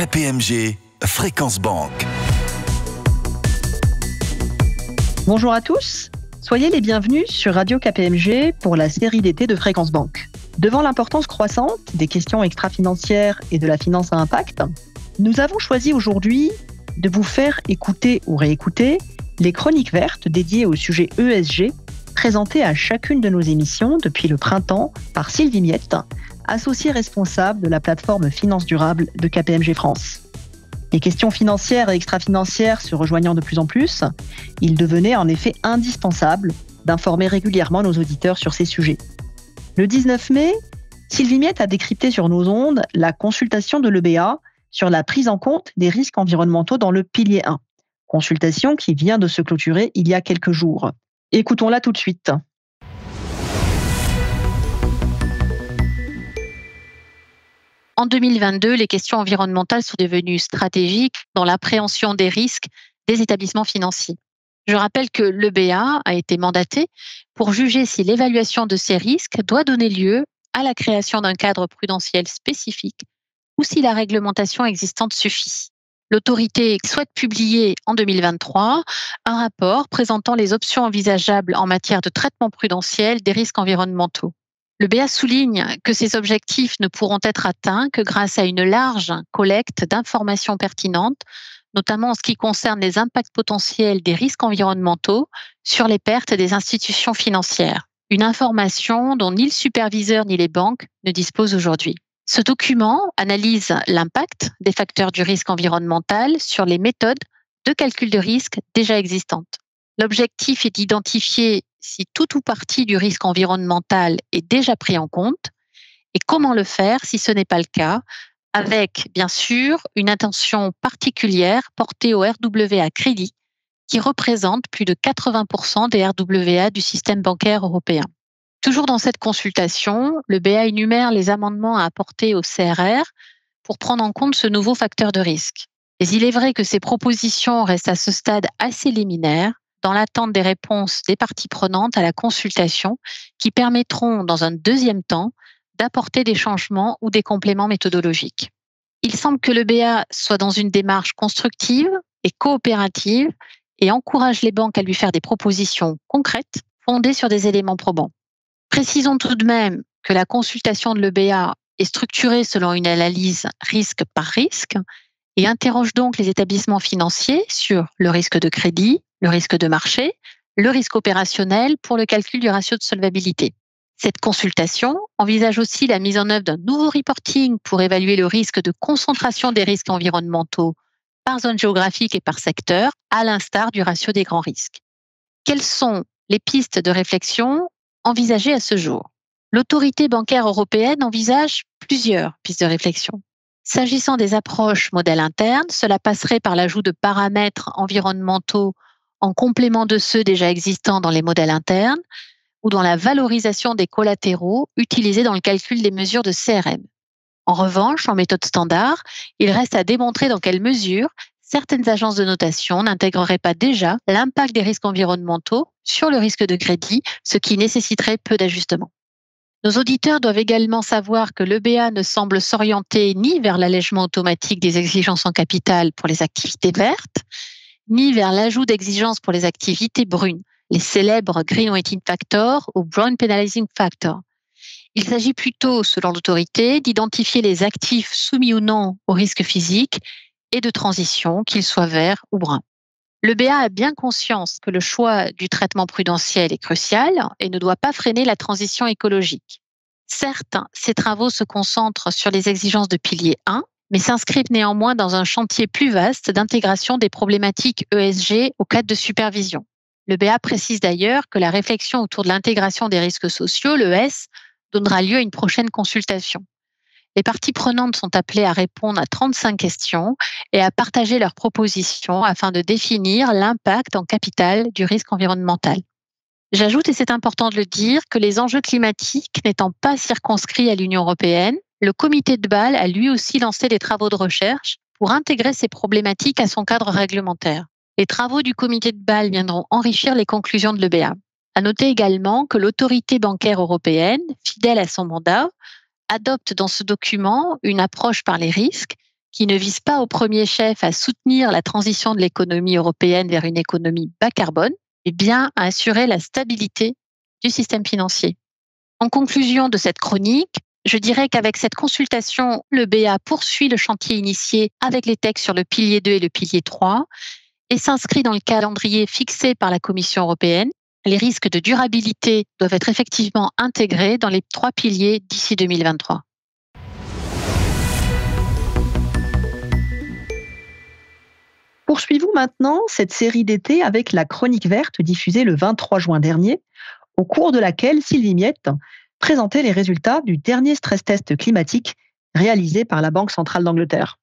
KPMG Fréquence Banque. Bonjour à tous, soyez les bienvenus sur Radio KPMG pour la série d'été de Fréquence Banque. Devant l'importance croissante des questions extra-financières et de la finance à impact, nous avons choisi aujourd'hui de vous faire écouter ou réécouter les chroniques vertes dédiées au sujet ESG présentées à chacune de nos émissions depuis le printemps par Sylvie Miette, associée responsable de la plateforme Finance Durable de KPMG France. Les questions financières et extra-financières se rejoignant de plus en plus, il devenait en effet indispensable d'informer régulièrement nos auditeurs sur ces sujets. Le 19 mai, Sylvie Miette a décrypté sur nos ondes la consultation de l'EBA sur la prise en compte des risques environnementaux dans le pilier 1. Consultation qui vient de se clôturer il y a quelques jours. Écoutons-la tout de suite. En 2022, les questions environnementales sont devenues stratégiques dans l'appréhension des risques des établissements financiers. Je rappelle que l'EBA a été mandaté pour juger si l'évaluation de ces risques doit donner lieu à la création d'un cadre prudentiel spécifique ou si la réglementation existante suffit. L'autorité souhaite publier en 2023 un rapport présentant les options envisageables en matière de traitement prudentiel des risques environnementaux. L'EBA souligne que ces objectifs ne pourront être atteints que grâce à une large collecte d'informations pertinentes, notamment en ce qui concerne les impacts potentiels des risques environnementaux sur les pertes des institutions financières. Une information dont ni le superviseur ni les banques ne disposent aujourd'hui. Ce document analyse l'impact des facteurs du risque environnemental sur les méthodes de calcul de risque déjà existantes. L'objectif est d'identifier si tout ou partie du risque environnemental est déjà pris en compte et comment le faire si ce n'est pas le cas, avec bien sûr une attention particulière portée au RWA crédit qui représente plus de 80% des RWA du système bancaire européen. Toujours dans cette consultation, le BA énumère les amendements à apporter au CRR pour prendre en compte ce nouveau facteur de risque. Mais il est vrai que ces propositions restent à ce stade assez liminaires, dans l'attente des réponses des parties prenantes à la consultation, qui permettront, dans un deuxième temps, d'apporter des changements ou des compléments méthodologiques. Il semble que le BA soit dans une démarche constructive et coopérative et encourage les banques à lui faire des propositions concrètes fondées sur des éléments probants. Précisons tout de même que la consultation de l'EBA est structurée selon une analyse risque par risque et interroge donc les établissements financiers sur le risque de crédit, le risque de marché, le risque opérationnel pour le calcul du ratio de solvabilité. Cette consultation envisage aussi la mise en œuvre d'un nouveau reporting pour évaluer le risque de concentration des risques environnementaux par zone géographique et par secteur, à l'instar du ratio des grands risques. Quelles sont les pistes de réflexion envisagées à ce jour? L'autorité bancaire européenne envisage plusieurs pistes de réflexion. S'agissant des approches modèles internes, cela passerait par l'ajout de paramètres environnementaux en complément de ceux déjà existants dans les modèles internes ou dans la valorisation des collatéraux utilisés dans le calcul des mesures de CRM. En revanche, en méthode standard, il reste à démontrer dans quelle mesure certaines agences de notation n'intégreraient pas déjà l'impact des risques environnementaux sur le risque de crédit, ce qui nécessiterait peu d'ajustements. Nos auditeurs doivent également savoir que l'EBA ne semble s'orienter ni vers l'allègement automatique des exigences en capital pour les activités vertes, ni vers l'ajout d'exigences pour les activités brunes, les célèbres Green Weighting Factor ou Brown Penalizing Factor. Il s'agit plutôt, selon l'autorité, d'identifier les actifs soumis ou non au risque physique et de transition, qu'ils soient verts ou bruns. L'EBA a bien conscience que le choix du traitement prudentiel est crucial et ne doit pas freiner la transition écologique. Certes, ces travaux se concentrent sur les exigences de pilier 1, mais s'inscrivent néanmoins dans un chantier plus vaste d'intégration des problématiques ESG au cadre de supervision. L'EBA précise d'ailleurs que la réflexion autour de l'intégration des risques sociaux, l'ES, donnera lieu à une prochaine consultation. Les parties prenantes sont appelées à répondre à 35 questions et à partager leurs propositions afin de définir l'impact en capital du risque environnemental. J'ajoute, et c'est important de le dire, que les enjeux climatiques n'étant pas circonscrits à l'Union européenne, le comité de Bâle a lui aussi lancé des travaux de recherche pour intégrer ces problématiques à son cadre réglementaire. Les travaux du comité de Bâle viendront enrichir les conclusions de l'EBA. À noter également que l'autorité bancaire européenne, fidèle à son mandat, adopte dans ce document une approche par les risques qui ne vise pas au premier chef à soutenir la transition de l'économie européenne vers une économie bas carbone, mais bien à assurer la stabilité du système financier. En conclusion de cette chronique, je dirais qu'avec cette consultation, le BA poursuit le chantier initié avec les textes sur le pilier 2 et le pilier 3 et s'inscrit dans le calendrier fixé par la Commission européenne. Les risques de durabilité doivent être effectivement intégrés dans les 3 piliers d'ici 2023. Poursuivons maintenant cette série d'été avec la chronique verte diffusée le 23 juin dernier, au cours de laquelle Sylvie Miette présentait les résultats du dernier stress test climatique réalisé par la Banque centrale d'Angleterre.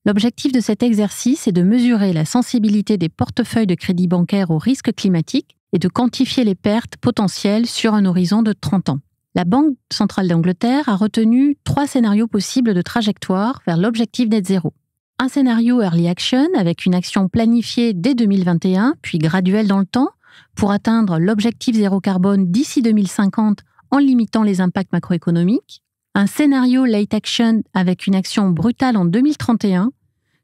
L'objectif de cet exercice est de mesurer la sensibilité des portefeuilles de crédit bancaire aux risques climatiques et de quantifier les pertes potentielles sur un horizon de 30 ans. La Banque centrale d'Angleterre a retenu 3 scénarios possibles de trajectoire vers l'objectif net zéro. Un scénario early action avec une action planifiée dès 2021, puis graduelle dans le temps, pour atteindre l'objectif zéro carbone d'ici 2050 en limitant les impacts macroéconomiques. Un scénario late action avec une action brutale en 2031,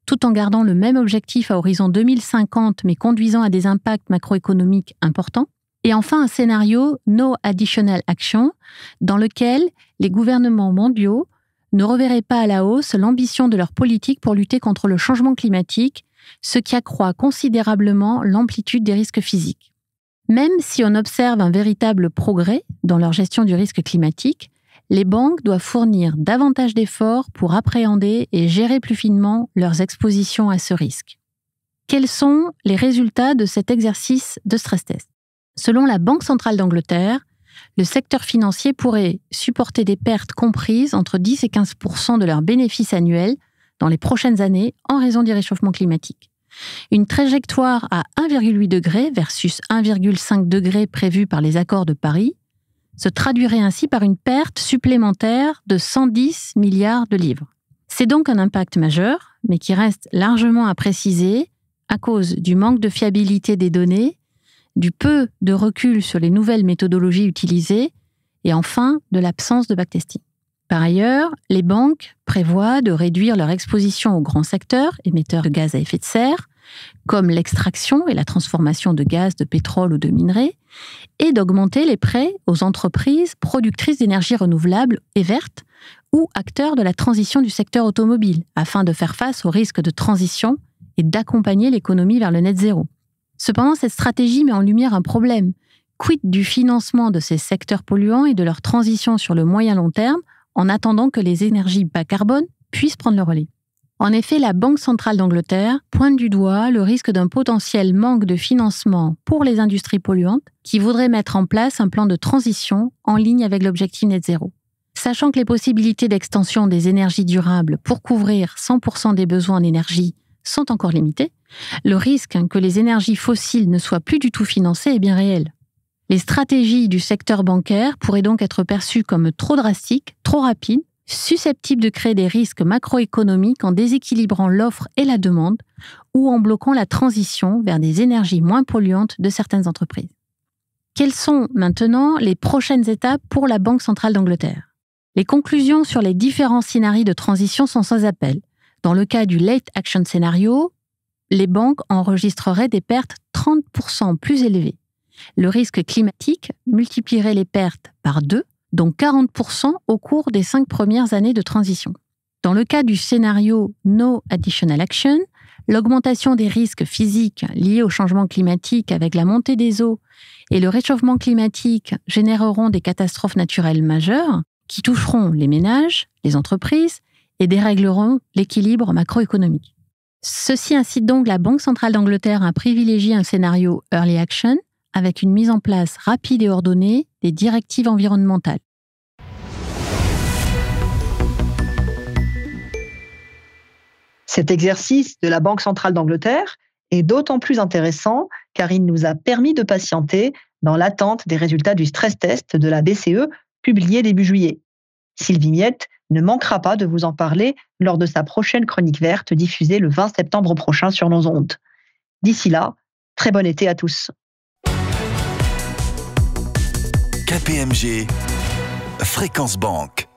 tout en gardant le même objectif à horizon 2050 mais conduisant à des impacts macroéconomiques importants. Et enfin un scénario no additional action, dans lequel les gouvernements mondiaux ne reverraient pas à la hausse l'ambition de leur politique pour lutter contre le changement climatique, ce qui accroît considérablement l'amplitude des risques physiques. Même si on observe un véritable progrès dans leur gestion du risque climatique, les banques doivent fournir davantage d'efforts pour appréhender et gérer plus finement leurs expositions à ce risque. Quels sont les résultats de cet exercice de stress test ? Selon la Banque centrale d'Angleterre, le secteur financier pourrait supporter des pertes comprises entre 10 et 15% de leurs bénéfices annuels dans les prochaines années en raison du réchauffement climatique. Une trajectoire à 1,8 degré versus 1,5 degré prévue par les accords de Paris se traduirait ainsi par une perte supplémentaire de 110 milliards de livres. C'est donc un impact majeur, mais qui reste largement à préciser à cause du manque de fiabilité des données, du peu de recul sur les nouvelles méthodologies utilisées et enfin de l'absence de backtesting. Par ailleurs, les banques prévoient de réduire leur exposition aux grands secteurs émetteurs de gaz à effet de serre, comme l'extraction et la transformation de gaz, de pétrole ou de minerais, et d'augmenter les prêts aux entreprises productrices d'énergie renouvelable et verte ou acteurs de la transition du secteur automobile, afin de faire face aux risques de transition et d'accompagner l'économie vers le net zéro. Cependant, cette stratégie met en lumière un problème. Quid du financement de ces secteurs polluants et de leur transition sur le moyen-long terme en attendant que les énergies bas carbone puissent prendre le relais? En effet, la Banque centrale d'Angleterre pointe du doigt le risque d'un potentiel manque de financement pour les industries polluantes qui voudraient mettre en place un plan de transition en ligne avec l'objectif net zéro. Sachant que les possibilités d'extension des énergies durables pour couvrir 100% des besoins en énergie sont encore limitées, le risque que les énergies fossiles ne soient plus du tout financées est bien réel. Les stratégies du secteur bancaire pourraient donc être perçues comme trop drastiques, trop rapides, susceptibles de créer des risques macroéconomiques en déséquilibrant l'offre et la demande ou en bloquant la transition vers des énergies moins polluantes de certaines entreprises. Quelles sont maintenant les prochaines étapes pour la Banque centrale d'Angleterre ? Les conclusions sur les différents scénarios de transition sont sans appel. Dans le cas du late action scénario, les banques enregistreraient des pertes 30% plus élevées. Le risque climatique multiplierait les pertes par 2, dont 40% au cours des 5 premières années de transition. Dans le cas du scénario No Additional Action, l'augmentation des risques physiques liés au changement climatique avec la montée des eaux et le réchauffement climatique généreront des catastrophes naturelles majeures qui toucheront les ménages, les entreprises et dérégleront l'équilibre macroéconomique. Ceci incite donc la Banque centrale d'Angleterre à privilégier un scénario early action avec une mise en place rapide et ordonnée des directives environnementales. Cet exercice de la Banque centrale d'Angleterre est d'autant plus intéressant car il nous a permis de patienter dans l'attente des résultats du stress test de la BCE publié début juillet. Sylvie Miette ne manquera pas de vous en parler lors de sa prochaine chronique verte diffusée le 20 septembre prochain sur nos ondes. D'ici là, très bon été à tous. KPMG, Fréquence Banque.